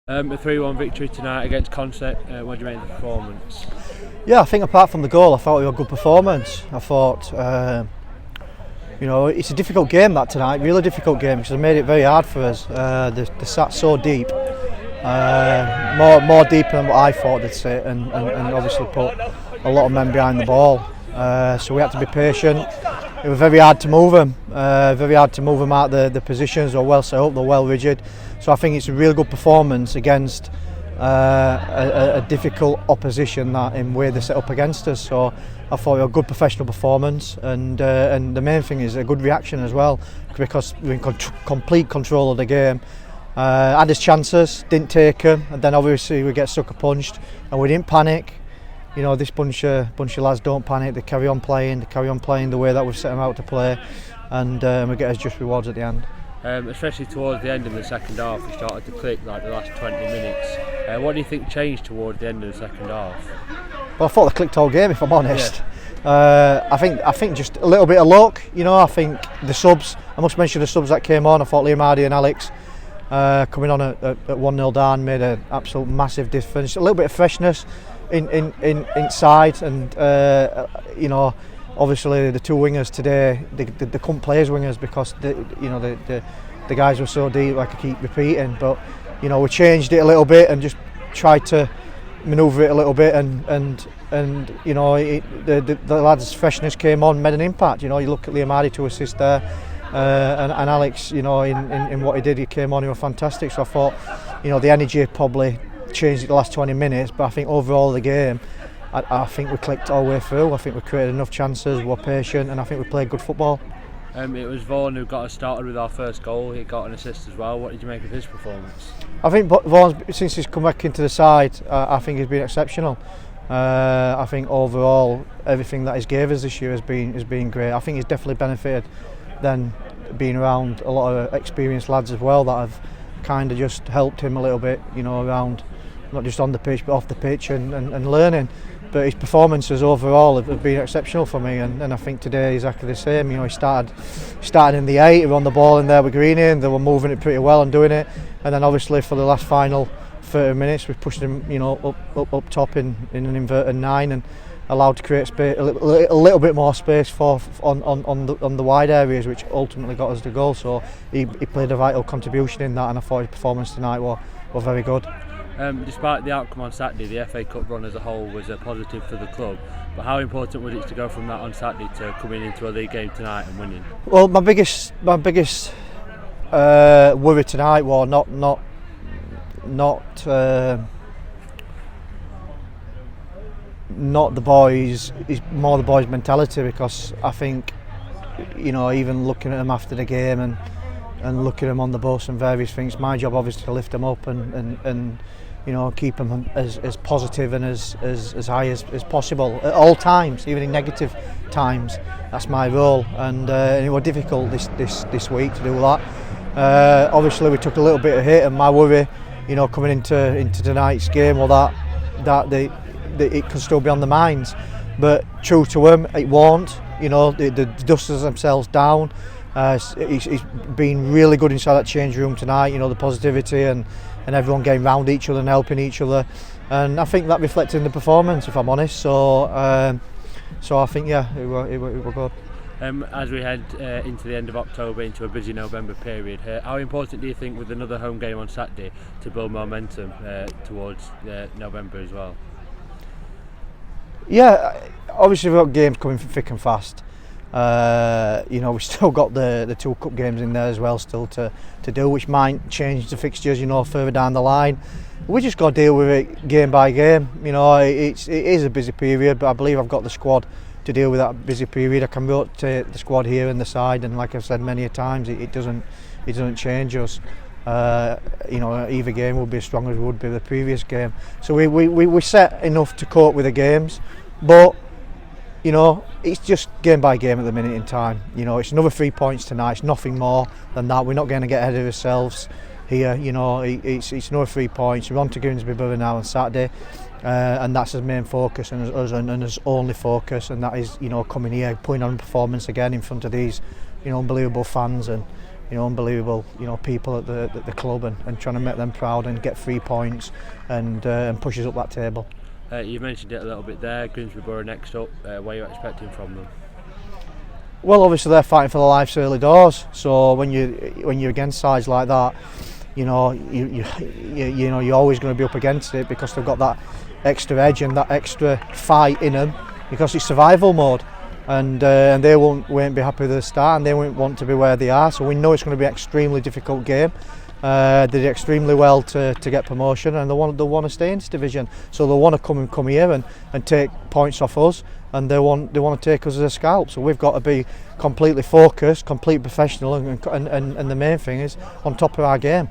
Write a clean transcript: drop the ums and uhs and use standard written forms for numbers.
A 3-1 victory tonight against Consett. What do you make of the performance? Yeah, I think apart from the goal, I thought it was a good performance. I thought, it's a difficult game that tonight, really difficult game, because they made it very hard for us. They sat so deep, more deep than what I thought they'd sit, and obviously put a lot of men behind the ball. So we had to be patient. It was very hard to move them, out the positions. They're well set up, they're well rigid. So I think it's a real good performance against a difficult opposition that in way they set up against us. So I thought it was a good professional performance, and the main thing is a good reaction as well, because we're in complete control of the game. Had his chances, didn't take them, and then obviously we get sucker punched, and we didn't panic. You know, this bunch of lads don't panic. They carry on playing the way that we've set them out to play, and we get us just rewards at the end. Especially towards the end of the second half, we started to click like the last 20 minutes. What do you think changed towards the end of the second half? Well, I thought they clicked all game, if I'm honest. Yeah. I think just a little bit of luck. You know, I think the subs. I must mention the subs that came on. I thought Liam Hardy and Alex coming on at 1-0 down made an absolute massive difference. A little bit of freshness inside, and obviously the two wingers today, they couldn't play as wingers because the guys were so deep, like I keep repeating. But we changed it a little bit and just tried to manoeuvre it a little bit, and the lads' freshness came on, made an impact. You look at Liam Hardy to assist there, and Alex, in what he did, he came on, he was fantastic. So I thought, the energy probably changed it the last 20 minutes, but I think overall the game, I think we clicked all the way through. I think we created enough chances, we were patient, and I think we played good football. It was Vaughan who got us started with our first goal. He got an assist as well. What did you make of his performance? I think Vaughan, since he's come back into the side, I think he's been exceptional. I think overall everything that he's gave us this year has been great. I think he's definitely benefited then being around a lot of experienced lads as well that have kind of just helped him a little bit, around not just on the pitch but off the pitch and learning. But his performances overall have been exceptional for me, and I think today exactly the same. He started in the 8, he were on the ball in there with Greeny, and they were moving it pretty well and doing it. And then obviously for the last final 30 minutes we pushed him up top in an inverted 9 and allowed to create space, a little bit more space on the wide areas, which ultimately got us the goal. So he played a vital contribution in that, and I thought his performance tonight were very good. Despite the outcome on Saturday, the FA Cup run as a whole was a positive for the club. But how important was it to go from that on Saturday to coming into a league game tonight and winning? Well, my biggest worry tonight was not the boys, it's more the boys' mentality, because I think, even looking at them after the game and looking at them on the bus and various things, my job obviously to lift them up and keep them as positive and as high as possible at all times, even in negative times. That's my role, and it was difficult this week to do that. Obviously we took a little bit of hit, and my worry, coming into tonight's game, that it can still be on the minds. But true to him, it won't. They dusted themselves down. He's been really good inside that change room tonight. The positivity and everyone getting round each other and helping each other, and I think that reflected in the performance, if I'm honest. So I think it were good. As we head into the end of October, into a busy November period, how important do you think, with another home game on Saturday, to build momentum towards November as well? Yeah, obviously we've got games coming thick and fast. We've still got the 2 cup games in there as well still to do, which might change the fixtures further down the line. We just got to deal with it game by game. It is a busy period, but I believe I've got the squad to deal with that busy period. I can rotate the squad here and the side, and like I've said many a times, it doesn't change us. Either game will be as strong as it would be the previous game. So we set enough to cope with the games, but it's just game by game at the minute in time. It's another 3 points tonight. It's nothing more than that. We're not going to get ahead of ourselves here. It's another 3 points. We're on to Grimsby now on Saturday, and that's his main focus and his only focus, and that is coming here, putting on a performance again in front of these unbelievable fans, and unbelievable people at the club, and trying to make them proud and get 3 points and push us up that table. You mentioned it a little bit there. Grimsby Borough next up. What are you expecting from them? Well, obviously they're fighting for their lives early doors. So when you're against sides like that, you're always going to be up against it, because they've got that extra edge and that extra fight in them, because it's survival mode. And they won't be happy with the start, and they won't want to be where they are. So we know it's going to be an extremely difficult game. They did extremely well to get promotion, and they want to stay in this division. So they want to come here and take points off us, and they want to take us as a scalp. So we've got to be completely focused, completely professional, and the main thing is on top of our game.